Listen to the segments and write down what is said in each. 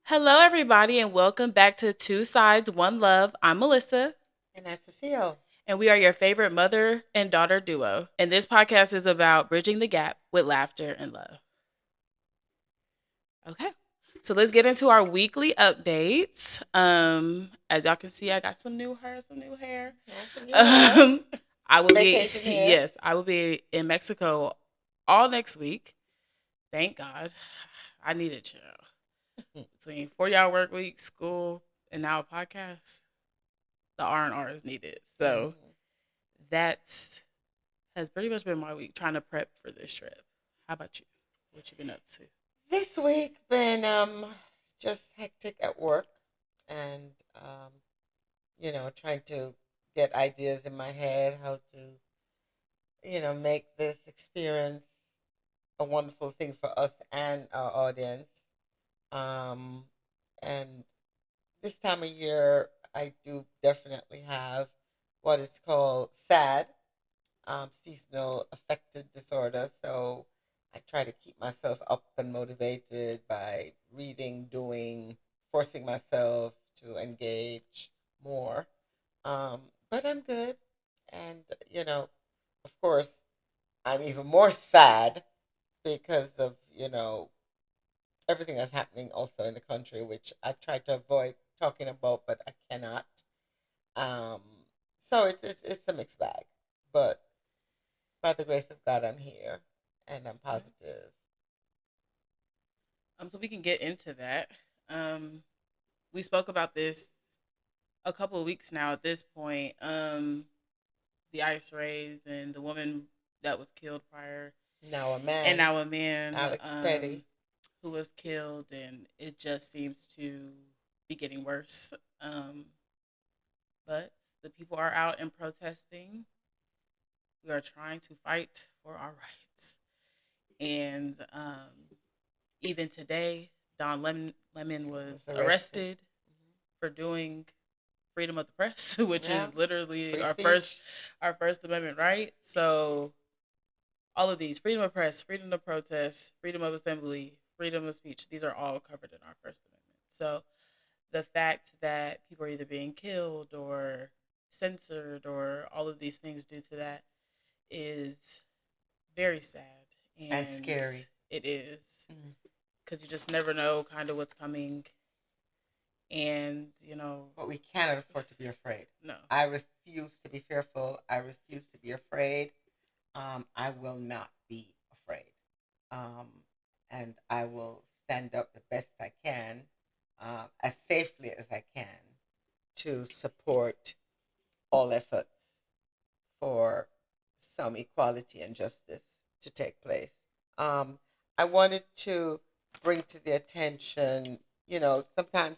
Hello, everybody, and welcome back to Two Sides, One Love. I'm Melissa, And I'm Cecile. and we are your favorite mother and daughter duo. And this podcast is about bridging the gap with laughter and love. Okay, so let's get into our weekly updates. As y'all can see, I got some new hair, some new hair. Yeah, some new hair. Um, I will be Vacation hair. yes, I will be in Mexico all next week. Thank God, I needed you between 40-hour work week, school, and now a podcast. The R&R is needed. So Mhm. that has pretty much been my week trying to prep for this trip. How about you? What you been up to? This week been just hectic at work and trying to get ideas in my head how to, make this experience a wonderful thing for us and our audience. Um and this time of year I do definitely have what is called SAD, seasonal affective disorder. So I try to keep myself up and motivated by reading, doing, forcing myself to engage more. But I'm good. And, of course, I'm even more sad because of, everything that's happening also in the country, which I try to avoid talking about, but I cannot. Um, so it's a mixed bag. But by the grace of God, I'm here and I'm positive. So we can get into that. Um, we spoke about this a couple of weeks now. At this point, the ice raids and the woman that was killed prior, Now a and man, now a man Alex Petty. who was killed, and it just seems to be getting worse. Um, but the people are out and protesting. We are trying to fight for our rights. And even today, Lemon Was was arrested. arrested for doing freedom of the press, which Yeah, is literally free our speech. First Amendment right. So all of these freedom of press, freedom of protest, freedom of assembly, freedom of speech, these are all covered in our First Amendment. So the fact that people are either being killed or censored or all of these things due to that is very sad, And and scary. it is Mm. because you just never know kind of what's coming, and But we cannot afford to be afraid. no. I refuse to be fearful. I refuse to be afraid. I will not be afraid. Um, and I will stand up the best I can, as safely as I can, to support all efforts for some equality and justice to take place. Um, I wanted to bring to the attention, sometimes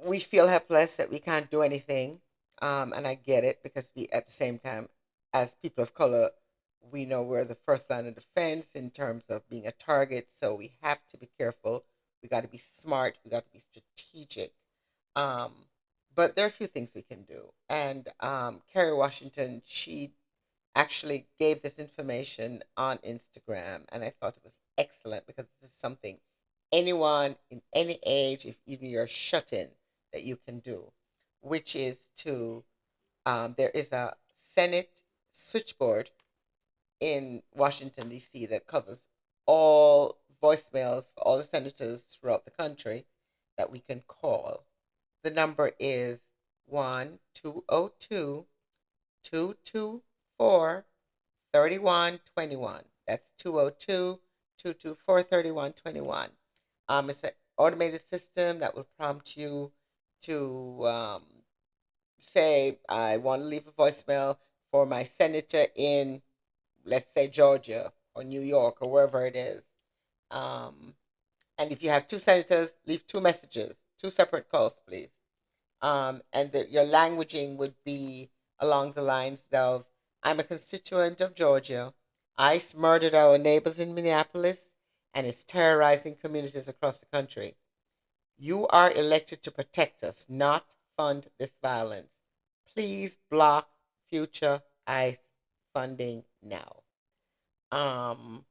we feel helpless that we can't do anything. And I get it because we, at the same time, as people of color, we know we're the first line of defense in terms of being a target. So we have to be careful. We got to be smart. We got to be strategic. Um, but there are a few things we can do. And Kerry Washington, she actually gave this information on Instagram, and I thought it was excellent because this is something anyone in any age, if even you're shut in, that you can do, which is to there is a Senate switchboard in Washington D.C. that covers all voicemails for all the senators throughout the country that we can call. The number is 1-202-224 3121. That's 202-224-3121. It's an automated system that will prompt you to say, I want to leave a voicemail for my senator in, let's say, Georgia or New York or wherever it is. Um, and if you have two senators, leave two messages, two separate calls, please. And your languaging would be along the lines of, I'm a constituent of Georgia. ICE murdered our neighbors in Minneapolis and is terrorizing communities across the country. You are elected to protect us, not fund this violence. Please block future ICE funding now. Um,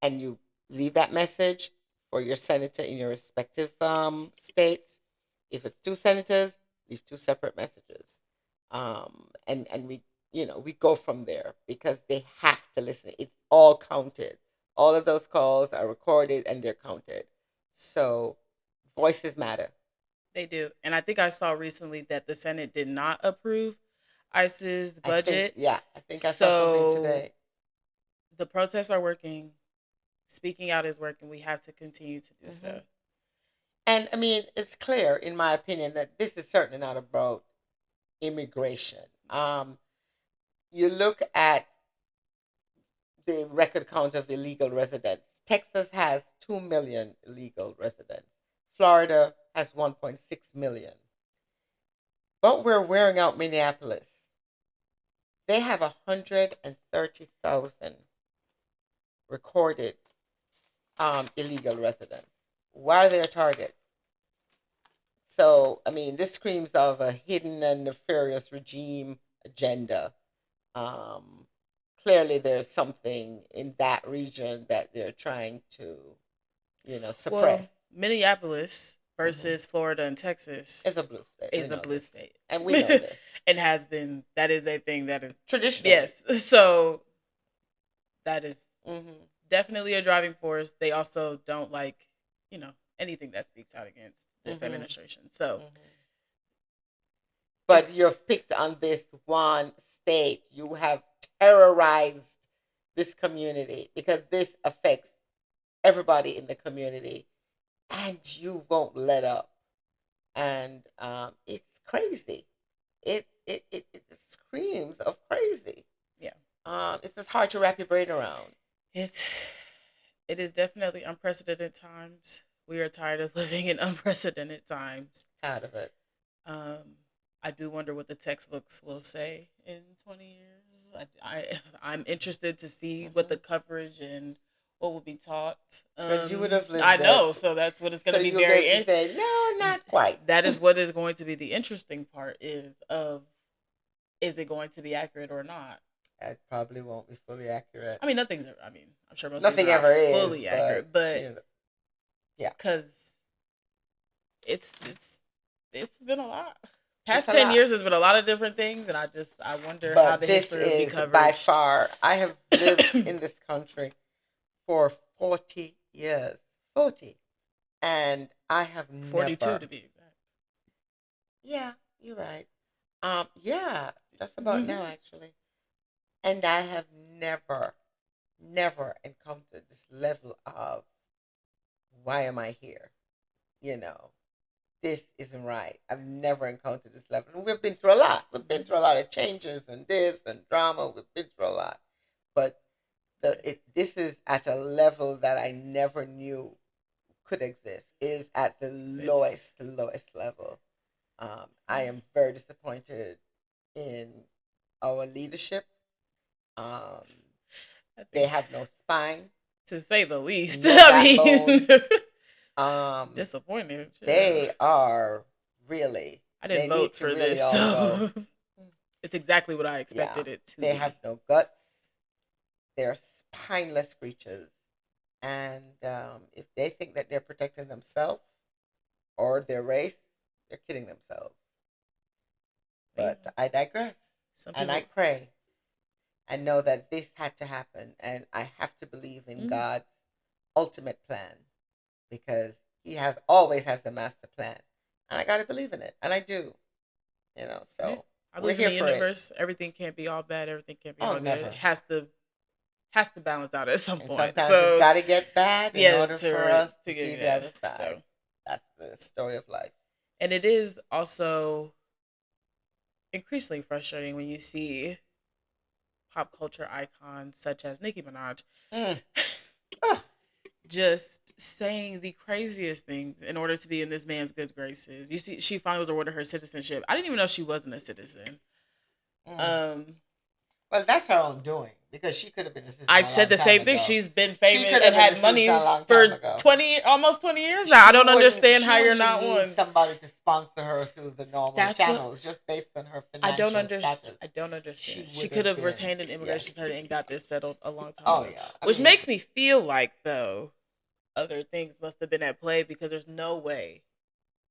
and you leave that message for your senator in your respective states. If it's two senators, leave two separate messages, and we we go from there because they have to listen. It's all counted. All of those calls are recorded and they're counted. So voices matter. They do. And I think I saw recently that the Senate did not approve ICE's I think, budget. yeah, I think I saw something So today. the protests are working. Speaking out is working. We have to continue to do Hmm. so. And I mean, it's clear, in my opinion, that this is certainly not about immigration. You look at the record count of illegal residents. Texas has 2 million illegal residents. Florida has 1.6 million. But we're wearing out Minneapolis. They have 130,000 recorded illegal residents. Why are they a target? So, I mean, this screams of a hidden and nefarious regime agenda. Um, Clearly, there's something in that region that they're trying to, suppress. Well, Minneapolis Hmm. versus Florida and Texas It's a blue state. We is a know blue this. state. And we know this. And has been. That is a thing that is. Traditionally. Yes. So that is Hmm. definitely a driving force. They also don't like, you know, anything that speaks out against this Hmm. administration. So Hmm. But it's you've picked on this one state. You have terrorized this community because this affects everybody in the community, and you won't let up. And it's crazy. It screams of crazy. yeah. It's just hard to wrap your brain around. It's it is definitely unprecedented times. We are tired of living in unprecedented times. Tired of it. Um, I do wonder what the textbooks will say in 20 years. I'm interested to see what the Hmm. coverage and what will be taught. Because you would have I lived know, it, so that's what it's going so to be you'll be able very. to say, no, not quite. That is what is going to be the interesting part is it going to be accurate or not? That probably won't be fully accurate. I mean, nothing's. I mean, I'm sure most things are Nothing not ever is, fully but accurate, but yeah, because it's it's it's been a lot. it's Past a 10 years lot. has been a lot of different things, and I wonder how But the this history will be is by covered. far, I have lived in this country for 40 years. 40. And I have 42 never, to be exact. yeah, you're right. Yeah, just about Hmm. now, actually. And I have never encountered this level of, why am I here? You know, this isn't right. I've never encountered this level. And we've been through a lot. We've been through a lot of changes and this and drama. We've been through a lot. But this is at a level that I never knew could exist. It is at the It's lowest level. I am very disappointed in our leadership. Um, I they think have no spine, to say the least. no I mean, backbone. Um, disappointed. they Yeah. are really, I didn't they need vote to for really this, all go. so it's exactly what I Yeah, expected it to they have be. no guts. They're spineless creatures. And if they think that they're protecting themselves or their race, they're kidding themselves. You But know, I digress. some And I people. pray and know that this had to happen. And I have to believe in Mm, God's ultimate plan because He has always has the master plan. And I got to believe in it. And I do, yeah. so I we're believe in here the for it. universe. Everything can't be all bad. Everything can't be Oh, all good. It never. has to balance out at some And point. sometimes it's So got to get bad in order yes, for to us to get see it. the Yeah. other side. So That's the story of life. and it is also increasingly frustrating when you see pop culture icons such as Nicki Minaj Mm. Oh, just saying the craziest things in order to be in this man's good graces. You see, she finally was awarded her citizenship. I didn't even know she wasn't a citizen. mm. Um, Well, that's her own doing because she could have been a citizen I a said long the time same thing. ago. She's been She famous could and have been a had citizen a money long time for ago. 20, almost 20 years now. I don't understand She how you're wouldn't even not need one. somebody to sponsor her through the normal That's what channels just based on her I don't financial under. status. I don't She understand. She would could have have been, retained an immigration yes. attorney and got this settled a long time Oh ago. yeah. I Which mean, makes me feel like though other things must have been at play because there's no way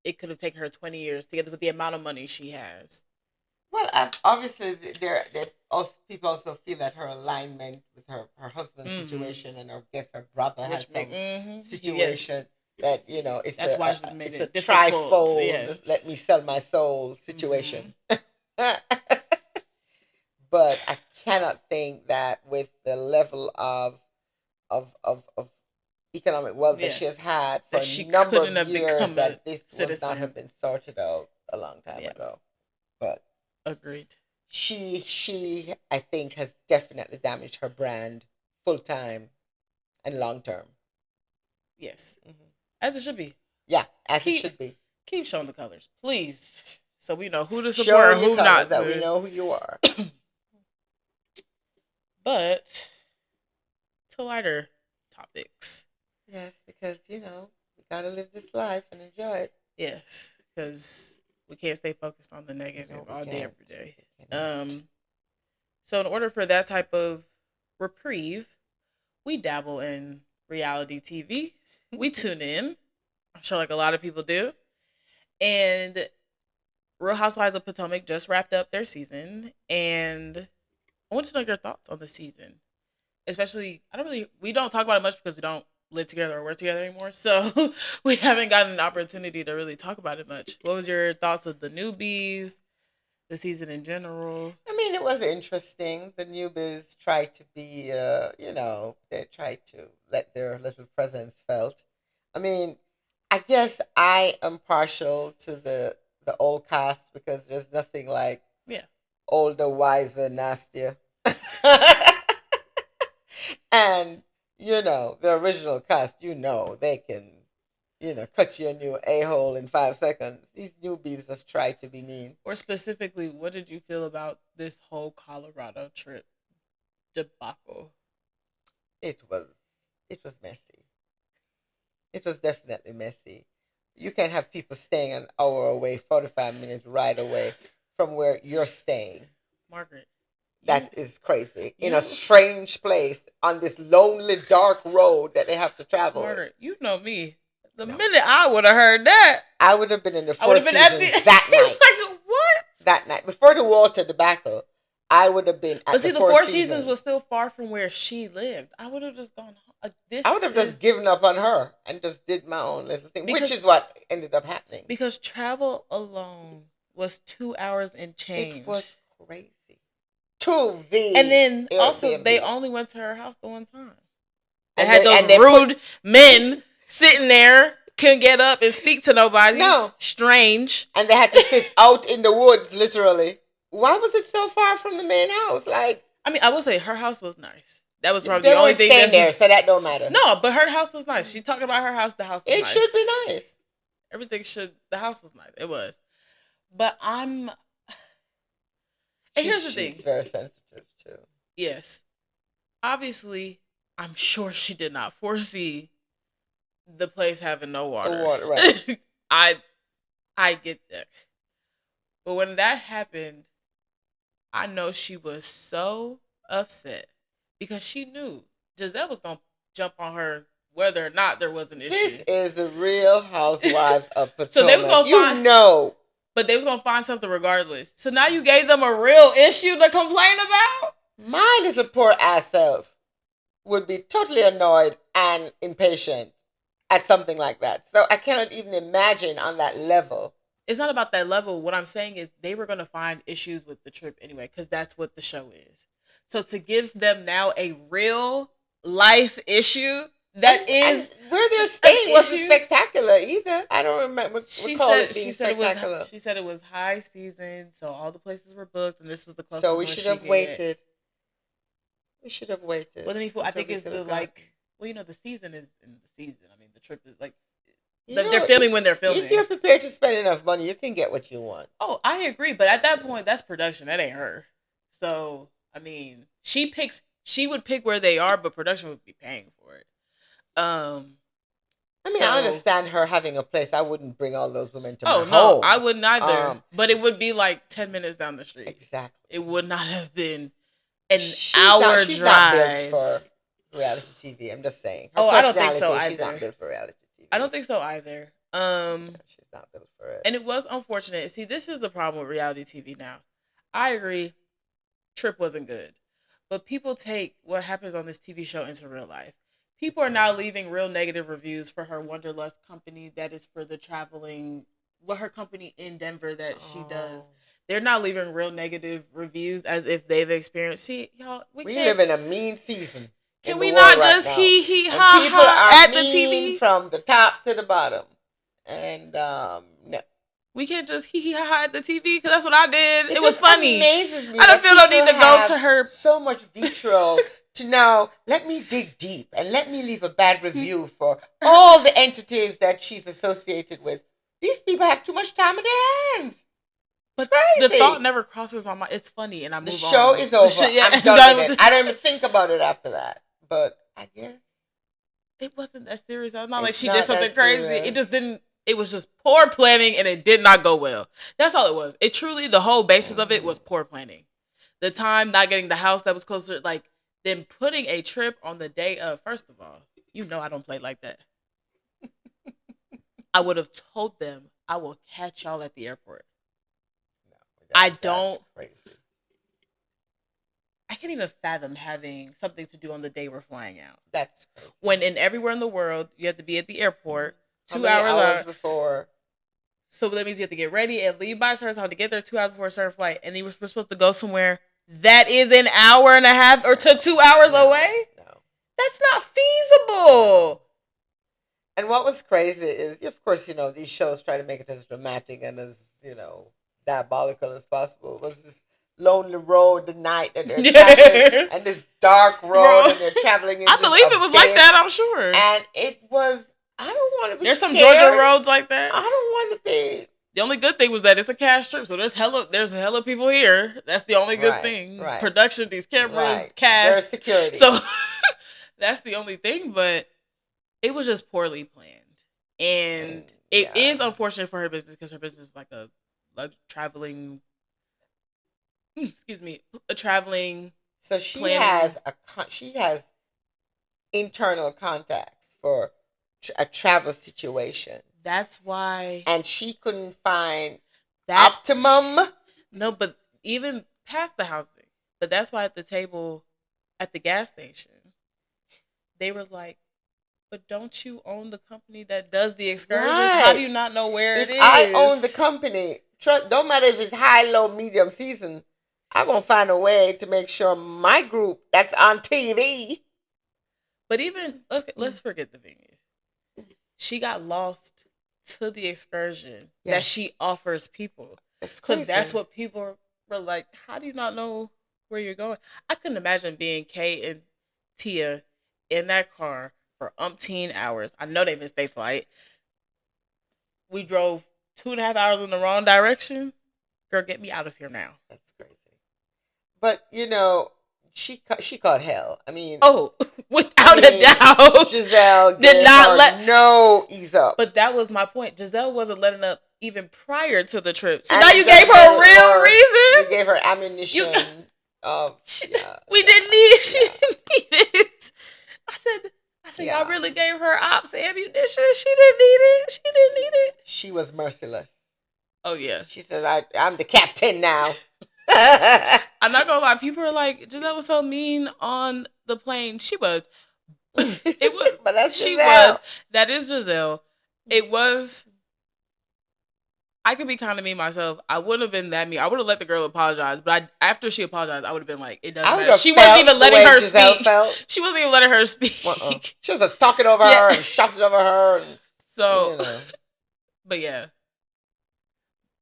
it could have taken her 20 years to get with the amount of money she has. Well, obviously, there also people also feel that her alignment with her husband's Mm-hmm. situation, and I guess her brother has Which make some yes, situation that it's that's why it's made it's a it difficult. trifold. Let Yes. me sell my soul Mm-hmm. situation. But I cannot think that with the level of economic wealth that Yeah, she has had for that a she number of couldn't have years become a that this would not have citizen. been sorted out a long time Yeah, ago. But agreed. she I think has definitely damaged her brand full time and long term. Yes, Hmm. as it should be. Yeah, as it Keep should be. keep showing the colors, please, so we know who to support Show and your who colors not that we to. know who you are. But to lighter topics. Yes, because we gotta live this life and enjoy it. Yes, because we can't stay focused on the negative No, we all day, can't. every day. We cannot. So in order for that type of reprieve, we dabble in reality TV. We tune in. I'm sure like a lot of people do. And Real Housewives of Potomac just wrapped up their season, and I want to know your thoughts on the season. Especially, we don't talk about it much because we don't live together or work together anymore. So we haven't gotten an opportunity to really talk about it much. What was your thoughts of the newbies, the season in general? I mean, it was interesting. The newbies tried to be, they tried to let their little presence felt. I mean, I guess I am partial to the old cast because there's nothing like Yeah. older, wiser, nastier. And the original cast, they can, cut you a new a-hole in 5 seconds. These newbies just try to be mean. Or specifically, what did you feel about this whole Colorado trip debacle? It was messy. It was definitely messy. You can have people staying an hour away, 45 minutes ride away from where you're staying. Margaret, you That is crazy. In a you strange place on this lonely, dark road that they have to travel it. Margaret, you know me. The No. minute I would have heard that, I would have been in the I would Four have been at the Seasons that night. like what? That night. Before the Walter debacle, I would have been But at the see, the Four Four Seasons Seasons. was still far from where she lived. I would have just gone. I would This have just is given up on her and just did my own little thing, which because is what ended up happening. because travel alone was 2 hours and It change. was crazy. To And the then also they Airbnb. only went to her house the one time. They And had they those and they put rude men sitting there, couldn't get up and speak to nobody. no, Strange. and they had to sit out in the woods, literally. Why was it so far from the main house? Like I mean, I will say her house was nice. That was probably they the only weren't thing staying that she. there, so that don't matter. No, but her house was nice. She talked about her house. The house was It should be nice. nice. Everything should. The house was nice. It was. But I'm. And She's here's the thing. she's very sensitive too. Yes, obviously, I'm sure she did not foresee the place having no The water. water, right? I I get that. But when that happened, I know she was so upset because she knew Giselle was gonna jump on her whether or not there was an This issue. is the Real Housewives of So they was Potomac. gonna You find, know, but they was gonna find something regardless. So now you gave them a real issue to complain about. my little poor ass self would be totally annoyed and impatient at something like that. So I cannot even imagine on that level. It's not about that level. What I'm saying is they were gonna find issues with the trip anyway, because that's what the show is. So to give them now a real life issue that And is where they're an staying wasn't issue. spectacular either. I don't remember recall it being spectacular. she said it was high season, so all the places were booked, and this was the So we closest one should she have could get. waited. We should have waited But then I until think we it's could the have gotten. like, well, the season is in the season. I mean, the trip is like You they're know, filming when they're if filming. you're prepared to spend enough money, you can get what you want. Oh, I agree, but at that point, that's production. That ain't her. So I mean, she would pick where they are, but production would be paying for it. Um. I mean, I So, understand her having a place. I wouldn't bring all those women to my oh no, I home. wouldn't either. But it would be like 10 minutes down the street. Exactly. It would not have been an She's not. hour She's not built drive. for reality TV. I'm just saying. Her Oh, I don't think so personality, she's not either. built for reality I don't TV. think so either. Yeah, she's not built for it. And it was unfortunate. See, this is the problem with reality TV now. I agree, Trip wasn't good, but people take what happens on this TV show into real life. People are now leaving real negative reviews for her Wanderlust company that is for the traveling, well, her company in Denver that she does. Oh. They're not leaving real negative reviews as if they've experienced. See, y'all, we We can't. live in a mean season Can in the we world not right just now. hee And ha people ha are at the mean TV? from the top to the bottom. And no. We can't just hee ha ha at the TV because that's what I did. It It was just funny. amazes me I don't that feel no people need to go to have her. so much vitriol to now let me dig deep and let me leave a bad review for all the entities that she's associated with. These people have too much time in their hands. It's But the thought crazy. never crosses my mind. It's funny, and I The move show on. is over. Yeah, I'm done with it. I don't even think about it after that. But I guess it wasn't that serious. It's not like it's she did not that something crazy. It just serious. didn't. It was just poor planning, and it did not go well. That's all it was. It truly, the whole basis of it was poor planning. The time not getting the house that was closer, like then putting a trip on the day of. First of all, you know I don't play like that. I would have told them I will catch y'all at the airport. No, I that's don't. crazy. I can't even fathom having something to do on the day we're flying out. That's crazy. When in everywhere in the world you have to be at the airport How 2 many hours hours out. before? So that means you have to get ready and leave by a certain time to get there 2 hours before a certain flight, and then we're supposed to go somewhere that is an hour and a half or to 2 hours away. No. That's not feasible. And what was crazy is, of course, these shows try to make it as dramatic and as, diabolical as possible. It was this lonely road, the night that they're traveling, and this dark road, and they're traveling in I this believe it was like abyss. that, I'm sure. And it was, I don't want to be There's some scared. Georgia roads like that. I don't want to be. The only good thing was that it's a cash strip, so there's hella people here. That's the only good thing. Right. Production, these cameras, Right. cash, There's security. So that's the only thing, but it was just poorly planned. And it is unfortunate for her business because her business is like a traveling, a traveling. So she planner. has internal contacts for a travel situation. That's why. And she couldn't find that optimum. No, but even past the housing. But that's why at the table at the gas station, they were like, but don't you own the company that does the excursions? Right. How do you not know where it is? If I own the company, don't matter if it's high, low, medium season, I'm going to find a way to make sure my group that's on TV. But even, let's forget the venue. She got lost to the excursion that she offers people. So that's what people were like, how do you not know where you're going? I couldn't imagine being Kay and Tia in that car for umpteen hours. I know they missed their flight. We drove 2.5 hours in the wrong direction. Girl, get me out of here now. That's crazy. But she caught hell. I mean, without a doubt, Giselle did not let no ease up. But that was my point. Giselle wasn't letting up even prior to the trip. So now you gave her a real reason. You gave her ammunition. We didn't need. She didn't need it. I said, y'all really gave her ops ammunition. She didn't need it. She was merciless. Oh yeah. She said, I'm the captain now. I'm not gonna lie. People are like, Giselle was so mean on the plane. She was. It was. But that's she Giselle. was. That is Giselle. It was. I could be kind of mean myself. I wouldn't have been that mean. I would have let the girl apologize, but after she apologized, I would have been like, "It doesn't matter." She wasn't even letting her speak. She wasn't even letting her speak. She was just talking over her and shouting over her. And, so, but yeah.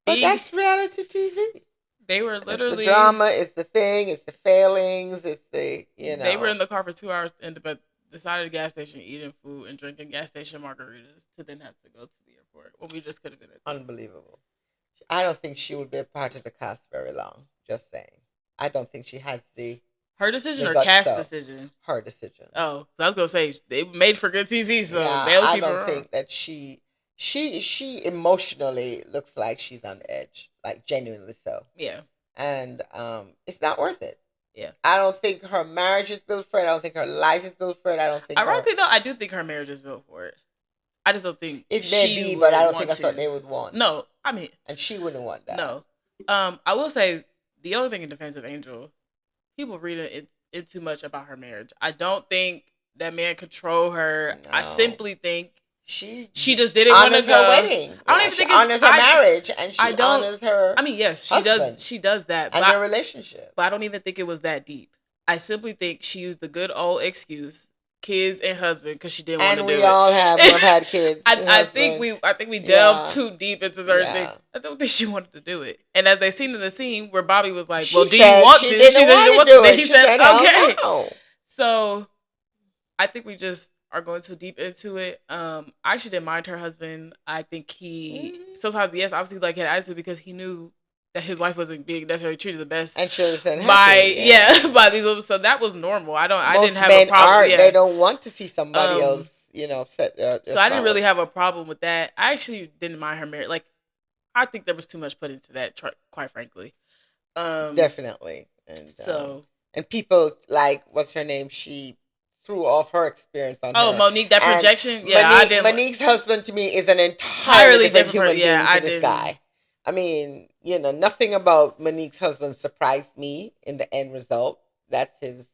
But that's reality TV. They were literally. It's the drama. It's the thing. It's the failings. It's the They were in the car for 2 hours but decided at the gas station eating food and drinking gas station margaritas to then have to go to the airport when we just could have been at unbelievable. I don't think she would be a part of the cast very long. Just saying. I don't think she has her decision or cast decision. Her decision. Oh, so I was gonna say they made for good TV, so I don't think that she emotionally looks like she's on the edge, like genuinely so. Yeah. And it's not worth it. Yeah. I don't think her marriage is built for it. I don't think her life is built for it. I don't think her. Ironically, though, I do think her marriage is built for it. I just don't think It may she be, but I would don't think want that's what to. they would want. No, I mean, And she wouldn't want that. no. I will say the only thing in defense of Angel, people read it too much about her marriage. I don't think that man control her. No. I simply think she just didn't want to honors her go. wedding. I don't Yeah, even she think it's. honors her marriage, and I she don't. honors her. I mean, yes, she husband does. She does that, and their relationship. but I don't even think it was that deep. I simply think she used the good old excuse, kids and husband, because she didn't want to And do we it. all have had kids. And I think husband. we delved Yeah. too deep into certain Yeah. things. I don't think she wanted to do it. And as they seen in the scene where Bobby was like, She "Well, do you said want she to?" didn't She said, "You want don't to want do to." Then it. he She said, said, "Hell "Okay." no." So I think we just are going too deep into it. I actually didn't mind her husband. I think he sometimes, yes, obviously, like, had attitude because he knew that his wife wasn't being necessarily treated the best And she was by unhappy. Yeah. by these women. So that was normal. I didn't Most have a men problem. aren't. Yeah. They don't want to see somebody Um, else, upset their so I didn't really have a spouse. problem with that. I actually didn't mind her marriage. Like, I think there was too much put into that, quite frankly. Definitely. And So and people like what's her name? She threw off her experience on oh, her. Monique, that And projection, yeah, I didn't. Monique's husband to me is an entirely Entirely different different person. human Yeah, being I to this didn't. guy. I mean, nothing about Monique's husband surprised me in the end result. That's his,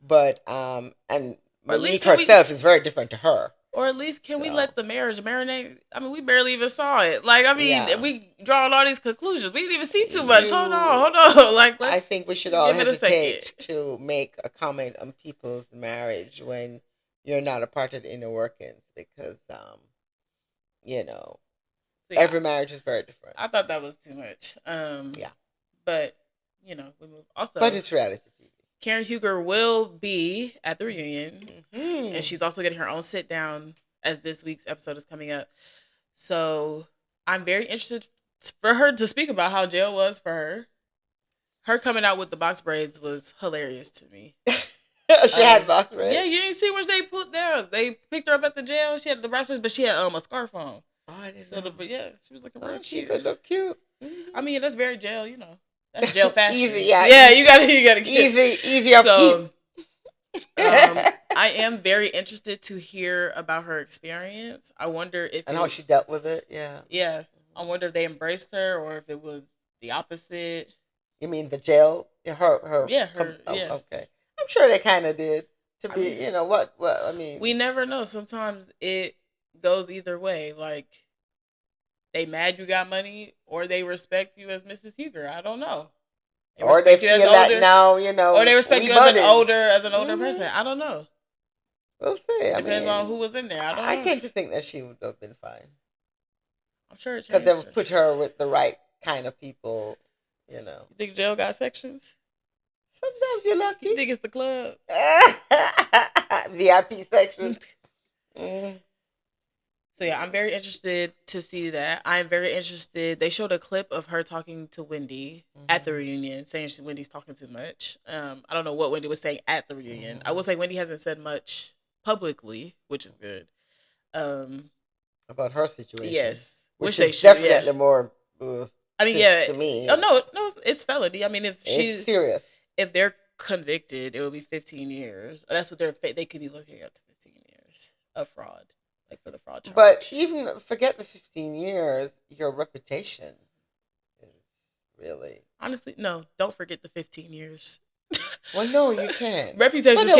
but and Or at least Monique herself is very different to her. Or at least can we So let the marriage marinate? I mean, we barely even saw it. Like, I mean, yeah, we drawing all these conclusions. We didn't even see too much. Hold on, you. hold on. Like, I let's think we should all give it a second. hesitate to make a comment on people's marriage when you're not a part of the inner workings because, you know, So, yeah, every marriage is very different. I thought that was too much. Yeah, But we move. Also, but it's reality TV. Karen Huger will be at the reunion, Mm-hmm. and she's also getting her own sit down as this week's episode is coming up. So I'm very interested for her to speak about how jail was for her. Her coming out with the box braids was hilarious to me. She had box braids. Yeah, you didn't see what they put there. They picked her up at the jail. She had the bracelets, but she had a scarf on. Oh, I didn't So know. but yeah, she was looking real She cute. could look cute. I mean, that's very jail, That's jail fashion. Easy, yeah. Yeah, you gotta get easy upkeep. I am very interested to hear about her experience. I wonder if and how she dealt with it. Yeah. Yeah, I wonder if they embraced her or if it was the opposite. You mean the jail? Her. Yeah, her. Yes. Okay. I'm sure they kind of did. To be, mean, what I mean. We never know. Sometimes it goes either way. Like, they mad you got money, or they respect you as Mrs. Huger. I don't know. Or they feel that now, or they respect you as an older person. I don't know. We'll see. Depends on who was in there. I tend to think that she would have been fine. I'm sure because they would put her with the right kind of people. You think jail got sections? Sometimes you're lucky. You think it's the club? VIP section. So yeah, I'm very interested to see that. I'm very interested. They showed a clip of her talking to Wendy at the reunion, saying Wendy's talking too much. I don't know what Wendy was saying at the reunion. I will say Wendy hasn't said much publicly, which is good. About her situation. Yes. Which is definitely more I mean, yeah. To me. Oh, no, it's felony. I mean, if she's serious. If they're convicted, it will be 15 years. That's what they could be looking at, to 15 years of fraud. Like, for the fraud charge. But even forget the 15 years, your reputation is really... Honestly, no, don't forget the 15 years. Well, no, you can't. Reputations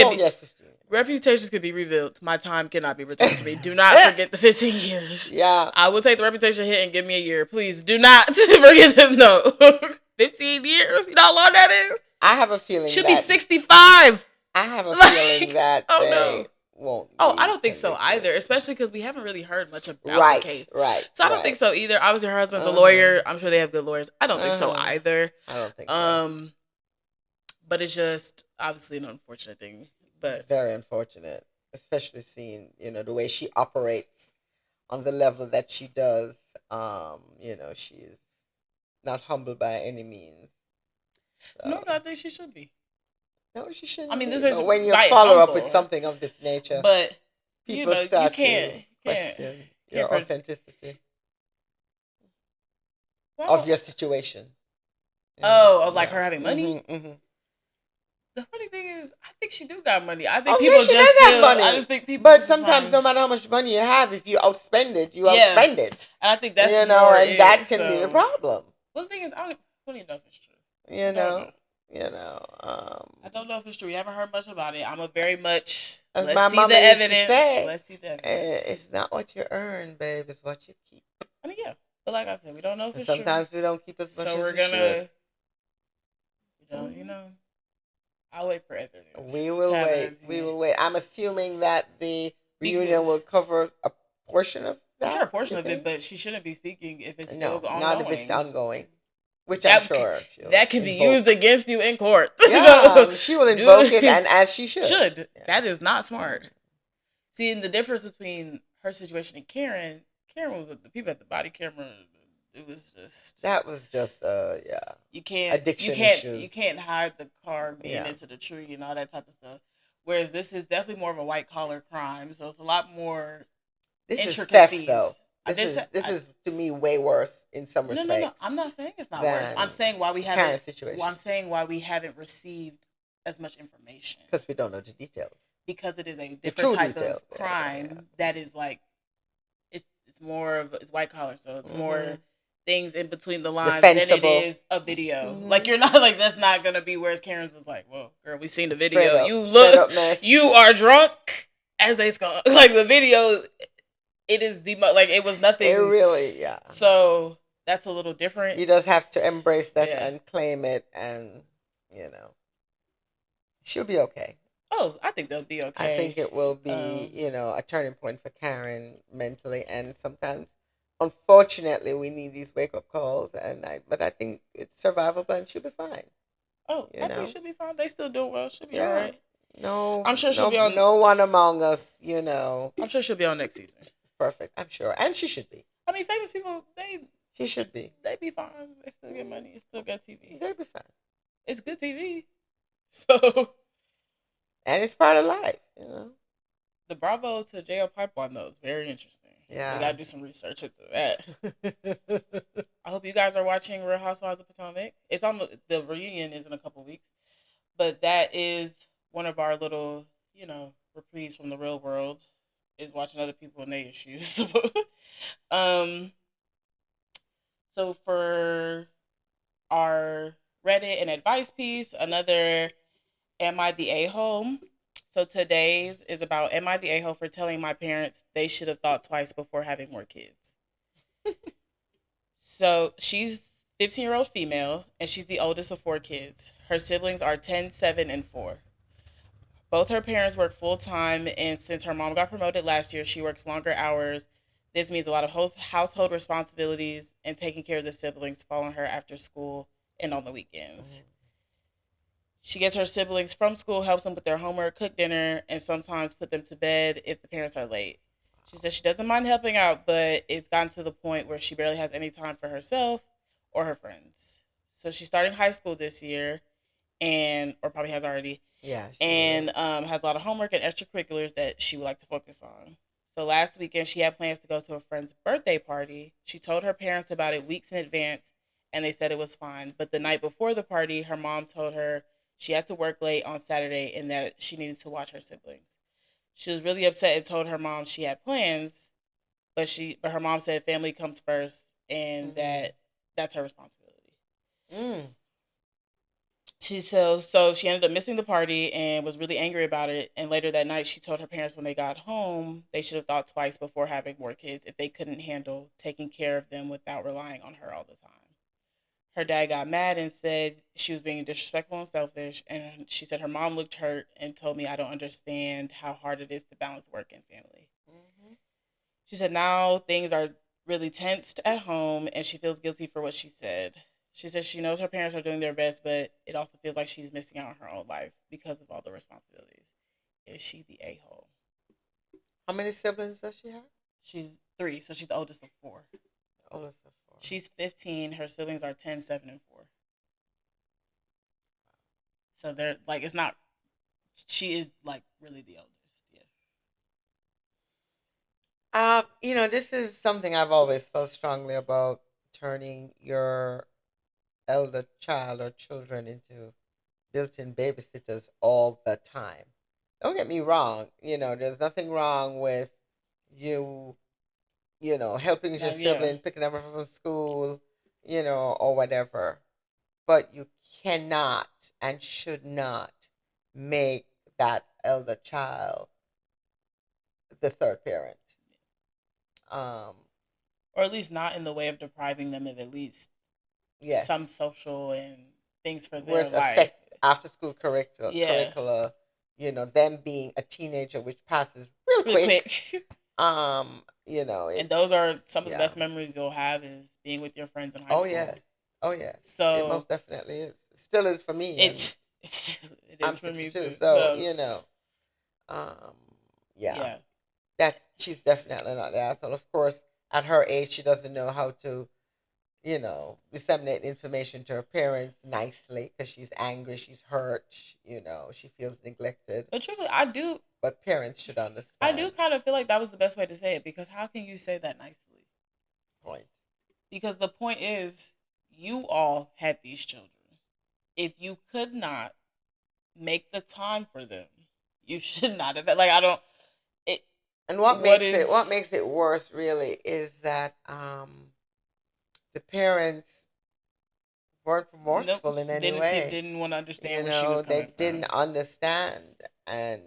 can be rebuilt. My time cannot be returned to me. Do not forget the 15 years. Yeah. I will take the reputation hit and give me a year. Please do not forget this. No. 15 years? You know how long that is? I have a feeling should be 65. I have a feeling that they won't. I don't think so either, especially because we haven't really heard much about the case. Right. So I don't think so either. Obviously, her husband's a lawyer. I'm sure they have good lawyers. I don't think so either. I don't think so. But it's just obviously an unfortunate thing. But very unfortunate, especially seeing the way she operates on the level that she does. She's not humble by any means. So. No, I think she should be. No, she shouldn't. I mean, this is when you follow up with something of this nature, but people start to question your can't authenticity of your situation. Of like her having money. The funny thing is, I think she do got money. I think Oh yeah, people she just does have still. I money. just think people But just be sometimes, trying. no matter how much money you have, if you outspend it, you Yeah, outspend it. and I think that's You know, more and that it. can be the So, problem. well, the thing is, I don't even know if it's true. I You don't know, know. you know. I don't know if it's true. We haven't heard much about it. I'm a very much. As Let's my see the mama used to evidence. say, Let's see the evidence. it's not what you earn, babe, it's what you keep. I mean, yeah, but like I said, we don't know if And it's true. sometimes we don't keep as much So as we're we should. gonna, you Hmm. know, I'll wait for evidence We to will have an wait. We opinion. will wait. I'm assuming that the Because reunion will cover a portion of I'm sure a that. portion You of it, think? but she shouldn't be speaking if it's still No, not if it's ongoing. ongoing, which I'm That sure she'll that can be used invoke. against you in court. So Yeah, she will invoke it, do and as she should. should. Yeah. That is not smart. See, the difference between her situation and Karen was the people at the body camera. It was just That was just, yeah, you can't you addiction can't you issues. can't hide the car being Yeah, into the tree and all that type of stuff. Whereas this is definitely more of a white collar crime, so it's a lot more this is theft, though. intricacies. I did say This is to me way worse in some no. I'm respects not saying it's not worse. I'm than saying why we the haven't. Karen Well, situation I'm saying why we haven't received as much information because we don't know the details, because it is a the different true type of details. Yeah, yeah, crime that is like it's more of it's white collar, so it's yeah. Hmm. more things in between the lines than it Defensible. is a video. Like Hmm. you're not like that's not gonna be whereas Karen's was like, well, girl, we seen the video. You Straight look, up mess. you are drunk as a skunk. Like the video, it is the like it was It nothing. really, yeah. So that's a little different. You just have to embrace that Yeah. and claim it, and you know, she'll be okay. Oh, I think they'll be I okay. think it will be, Um, a turning point for Karen mentally, and sometimes, unfortunately, we need these wake up calls. But I think it's survivable, and she'll be fine. oh, You I think know, she'll be fine. They still doing well. She'll be all yeah. right. No, I'm sure she'll no, be on. no one among us, I'm sure she'll be on next season. perfect. I'm sure, and she should be. I mean, famous people She should be. they be fine. They still get money. It's still good TV. They'll be fine, It's good TV. So and it's part of life. the Bravo to jail pipeline though is very interesting. We Yeah. gotta do some research into that. I hope you guys are watching Real Housewives of Potomac. It's on the reunion is in a couple weeks, but that is one of our little reprieve from the real world is watching other people and their issues. um, so for our Reddit and advice piece, another Am I the a hole? So today's is about Am I the a hole for telling my parents they should have thought twice before having more kids? So she's 15-year-old female and she's the oldest of four kids. Her siblings are 10, 7, and 4. Both her parents work full time, and since her mom got promoted last year, she works longer hours. This means a lot of household responsibilities and taking care of the siblings fall on her after school and on the weekends. She gets her siblings from school, helps them with their homework, cook dinner, and sometimes put them to bed if the parents are late. She says she doesn't mind helping out, but it's gotten to the point where she barely has any time for herself or her friends. So she's starting high school this year, and or probably has already, Yeah, she will. and has a lot of homework and extracurriculars that she would like to focus on. So last weekend, she had plans to go to a friend's birthday party. She told her parents about it weeks in advance, and they said it was fine. But the night before the party, her mom told her she had to work late on Saturday and that she needed to watch her siblings. She was really upset and told her mom she had plans, but her mom said family comes first and Mm-hmm. that's her responsibility. Mm. So she ended up missing the party and was really angry about it. And later that night, she told her parents when they got home they should have thought twice before having more kids if they couldn't handle taking care of them without relying on her all the time. Her dad got mad and said she was being disrespectful and selfish. And she said her mom looked hurt and told me I don't understand how hard it is to balance work and family. Mm-hmm. She said now things are really tensed at home and she feels guilty for what she said. She says she knows her parents are doing their best, but it also feels like she's missing out on her own life because of all the responsibilities. Is she the a hole? How many siblings does she have? She's 3, so she's the oldest of 4. Oldest of four. She's 15. Her siblings are 10, 7, and 4. So they're like, it's not, she is like really the oldest. Yes. This is something I've always felt strongly about turning your elder child or children into built-in babysitters all the time. Don't get me wrong, there's nothing wrong with you, helping your Yeah. sibling, picking them up from school, or whatever. But you cannot and should not make that elder child the third parent. Um, Or at least not in the way of depriving them of at least some yes, social and things for where their it's life. affect after school curricula, Yeah. them being a teenager, which passes real Really quick. quick. And those are It's some of the yeah. best memories you'll have is being with your friends in high Oh school. yes, oh yes, it So most definitely is. It still is for me, and it it I'm is for me 62, too. so So um, yeah, yeah. she's definitely not the asshole. Of course, at her age, she doesn't know how to, disseminate information to her parents nicely because she's angry, she's hurt, she feels neglected. But truly, But parents should I do understand. kind of feel like that was the best way to say it because how can you say that nicely? Point. Because the point is, you all had these children. If you could not make the time for them, you should not have. Like I don't. It. And what What makes it is what makes it worse really is that the parents weren't nope. remorseful in any Didn't see. way. Didn't want to understand where she was They coming didn't from. understand, and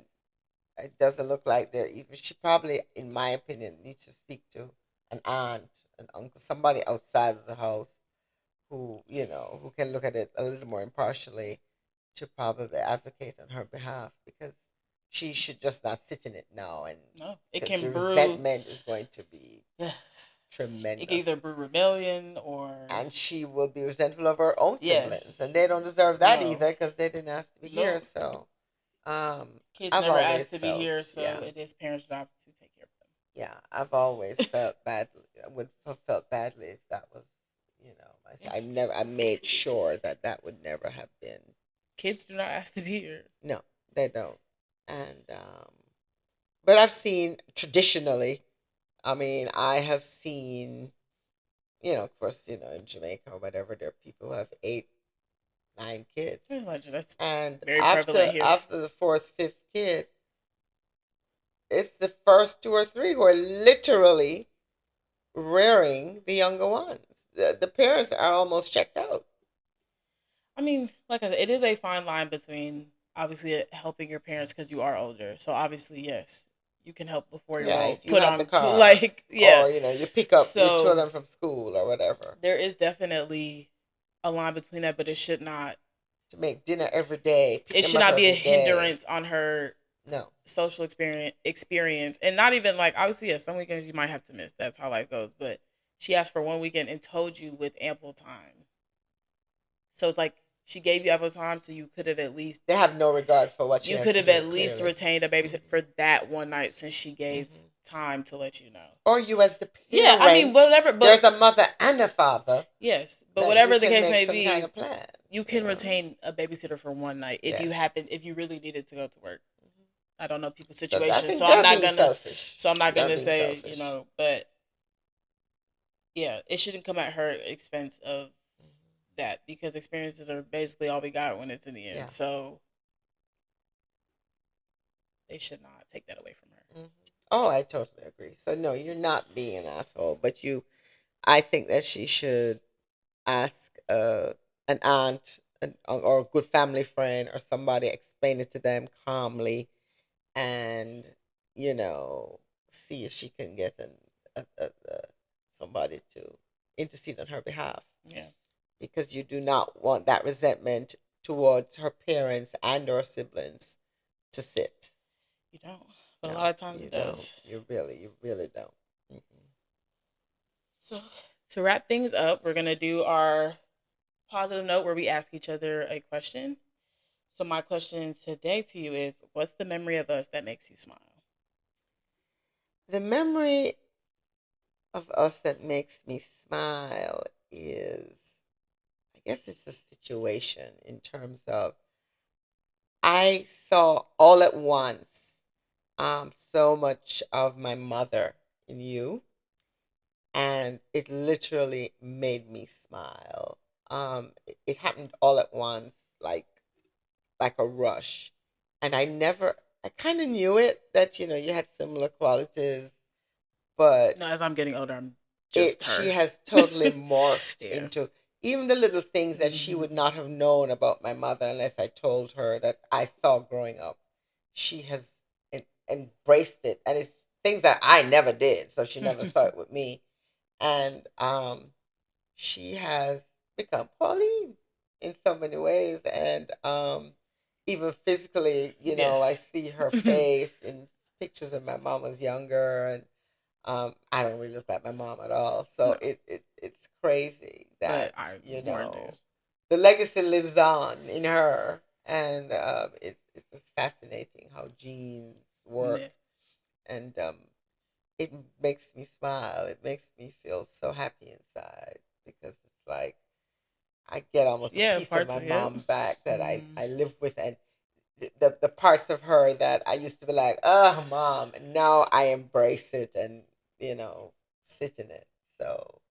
it doesn't look like they're even. She probably, in my opinion, needs to speak to an aunt, an uncle, somebody outside of the house who who can look at it a little more impartially to probably advocate on her behalf, because she should just not sit in it now, and No, it because can the brew. resentment is going to be It can either tremendous, brew rebellion or and she will be resentful of her own siblings, and yes. they don't deserve that No. either because they didn't ask to be here. No. So um, Kids I've never always asked to be felt, here, so yeah, it is parents' jobs to take care yeah, I've always of them. felt badly. I would have felt badly if that was, Yes. I made sure that that would never have been. Kids do not ask to be here. No, they don't. And but I've seen traditionally. I mean, I have seen, of course, in Jamaica or whatever, there are people who have eight, 9 kids, It's like that's and very prevalent after here. after the fourth, fifth kid, it's the first two or three who are literally rearing the younger ones. The parents are almost checked out. I mean, like I said, it is a fine line between obviously helping your parents because you are older. So obviously, yes, you can help the 4 year Yeah, old if you put have the on car, like yeah. or you pick up your So children from school or whatever, there is definitely a line between that, but it should not. to make dinner every day, pick It them should up not be a every day. hindrance on her No, social experience, and not even like obviously yes, some weekends you might have to miss. That's how life goes. But she asked for one weekend and told you with ample time. So it's like she gave you ample time, so you could have at least they have no regard for what she you has could to have do. at least Clearly. retained a babysitter for that one night since she gave Hmm. time to let you know. Or you, as the Yeah, I mean parent, whatever, there's but a mother and a father yes, but that you whatever the can case make may some kind be, of plan. you can retain a babysitter for one night Yes. if you really needed to go to work. I don't know people's So I situations, think they're being selfish. so I'm not They're gonna being say selfish. but yeah, it shouldn't come at her expense of that because experiences are basically all we got when it's in the end. Yeah. So they should not take that away from her. Hmm. Oh, I totally agree. So no, you're not being an asshole, but I think that she should ask an aunt, or a good family friend or somebody, explain it to them calmly, and you know see if she can get somebody to intercede on her behalf, Yeah, because you do not want that resentment towards her parents and or siblings to sit. you don't, but a lot No, of times you it don't. does. You really don't. Mm-mm. So to wrap things up, we're gonna do our positive note where we ask each other a question. So my question today to you is, what's the memory of us that makes you smile? The memory of us that makes me smile is, I guess it's a situation in terms of, I saw all at once so much of my mother in you, and it literally made me smile. It happened all at once, like like a rush. And I kind of knew it that, you had similar qualities, but No, as I'm getting older, I'm just she her. has totally morphed Yeah. into even the little things that she Hmm. would not have known about my mother unless I told her that I saw growing up. She has embraced it, and it's things that I never did, so she never saw it with me. And she has become Pauline in so many ways, and even physically, I Yes. see her face in pictures when my mom was younger, and I don't really look like my mom at all. So No, it's crazy but that, I more do. the legacy lives on in her. And it's just fascinating how genes Yeah. work. And it makes me smile. It makes me feel so happy inside because it's like I get almost a Yeah, piece of parts my of yep. mom back that Mm. I live with. And the parts of her that I used to be like, oh, mom, now I embrace it and, you know, sit in it. So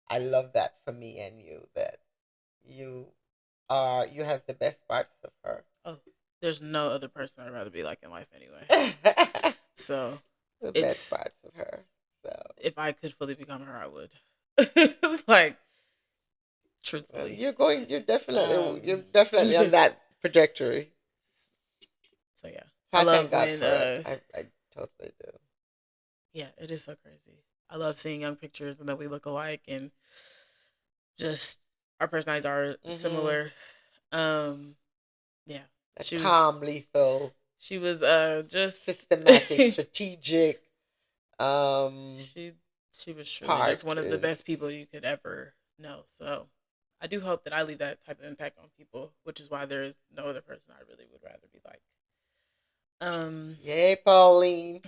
I love that for me and you, that you you have the best parts of her. Oh, there's no other person I'd rather be like in life anyway. So The best it's parts of her. So if I could fully become her, I would. Like well, truthfully. you're Um. definitely on that trajectory. So yeah, I I thank love God when for it. I totally do. yeah, it is so crazy. I love seeing young pictures and that we look alike and just our personalities are Mm-hmm. similar. Um, yeah, A she calm, was lethal, she was just systematic, strategic um she she was truly just part one of the best people is you could ever know. So I do hope that I leave that type of impact on people, which is why there is no other person I really would rather be like. Um, yay, Pauline.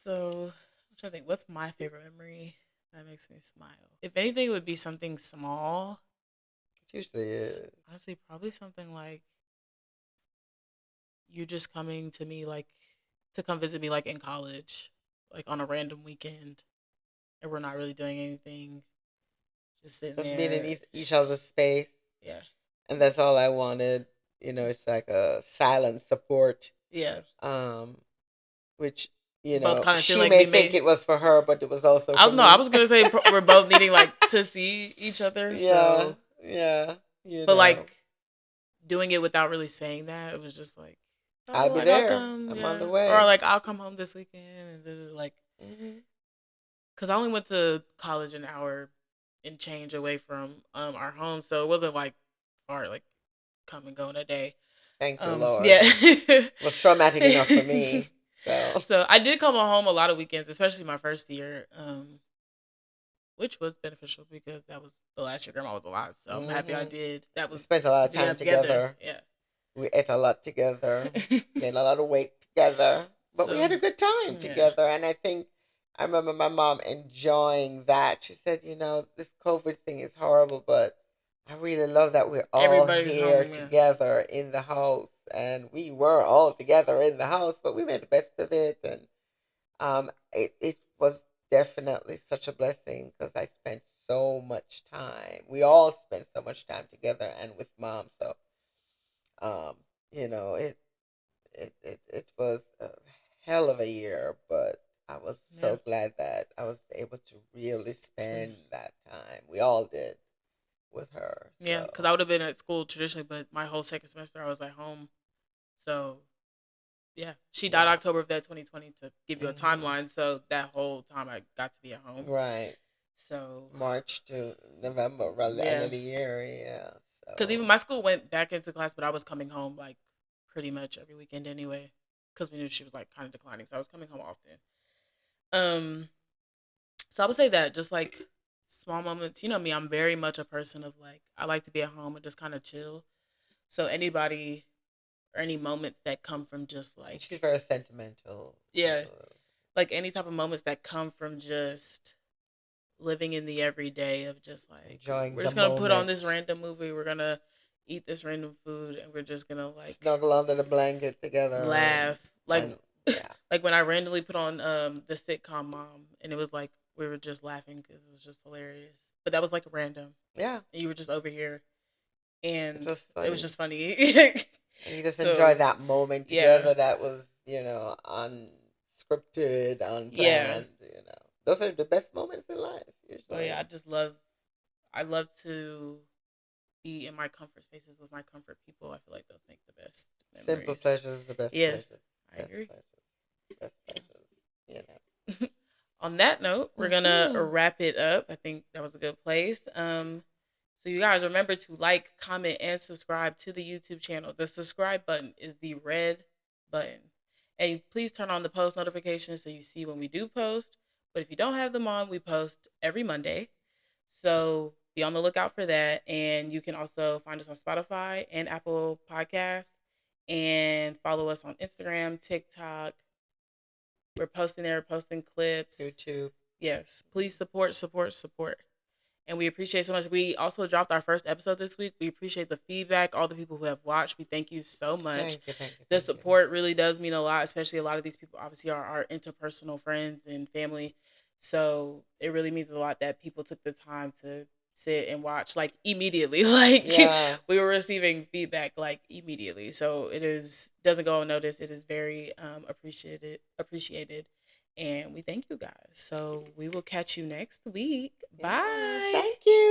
so I'm trying to think, what's my favorite memory that makes me smile? If anything, it would be something small. It usually is. Honestly, probably something like you just coming to me, like to come visit me, like in college, like on a random weekend, and we're not really doing anything, just sitting Just being in there. each other's space. Yeah, And that's all I wanted. It's like a silent support. yeah. Um, which, Both kind of feel she like may we think may. it was for her, but it was also I for don't know. I me. was gonna say we're both needing like to see each other. Yeah, So, yeah, but like doing it without really saying that, it was just like, I'll oh, be like I'll there. come, I'm on the yeah, or way. like I'll come home this weekend, and like, Hmm. cause I only went to college an hour and change away from our home, so it wasn't like far, like come and go in a day. Thank you, Lord. Yeah. It was traumatic enough for me. So, So I did come home a lot of weekends, especially my first year, which was beneficial because that was the last year grandma was alive. So I'm happy I hmm did. That we was spent a lot we of did time have together. together. Yeah. We ate a lot together, gained a lot of weight together, but we So had a good time yeah, together. And I think I remember my mom enjoying that. She said, this COVID thing is horrible, but I really love that we're all everybody's here home. Yeah. together in the house. And we were all together in the house, but we made the best of it. And it was definitely such a blessing because I spent so much time. We all spent so much time together and with mom. So, um, it was a hell of a year, but I was Yeah. so glad that I was able to really True. spend that time. We all did with her. Yeah, because So, I would have been at school traditionally, but my whole second semester I was at home. So yeah, she died wow. October of that 2020 to give you a Hmm. timeline. So that whole time I got to be at home. Right. So March to November, around the end yeah, of the year. Yeah. because even So, my school went back into class, but I was coming home like pretty much every weekend anyway, because we knew she was like kind of declining. So I was coming home often. Um, so I would say that just like small moments. You know me, I'm very much a person of like I like to be at home and just kind of chill. So anybody or any moments that come from just and like she's very sentimental. yeah, like any type of moments that come from just living in the everyday of just like Enjoying we're the just gonna put on this moment. random movie, we're gonna eat this random food, and we're just gonna like Snuggle under the blanket together laugh like and yeah. like when I randomly put on the sitcom Mom, and it was like we were just laughing because it was just hilarious, but that was like random, Yeah. and you were just over here, It and was it was funny. just funny. And you just enjoy So that moment yeah, together that was, unscripted, yeah. unplanned, Those are the best moments in life, But yeah, usually. I love to be in my comfort spaces with my comfort people. I feel like those make the best Simple memories. pleasures, the best Yeah, pleasures. I Best agree. pleasures. Best pleasures. On that note, we're gonna Mm-hmm. wrap it up. I think that was a good place. So you guys remember to like, comment, and subscribe to the YouTube channel. The subscribe button is the red button. And please turn on the post notifications so you see when we do post. But if you don't have them on, we post every Monday. So be on the lookout for that. And you can also find us on Spotify and Apple Podcasts. And follow us on Instagram, TikTok. We're posting there, posting clips. YouTube. Yes. Please support, support, support. And we appreciate so much. We also dropped our first episode this week. We appreciate the feedback, all the people who have watched. We thank you so much. Thank you, thank you, The thank you. support really does mean a lot, especially a lot of these people obviously are our interpersonal friends and family. So it really means a lot that people took the time to sit and watch like immediately. Like Yeah. we were receiving feedback like immediately. So it is doesn't go unnoticed. It is very appreciated. And we thank you guys. So we will catch you next week. Yes. Bye. Thank you.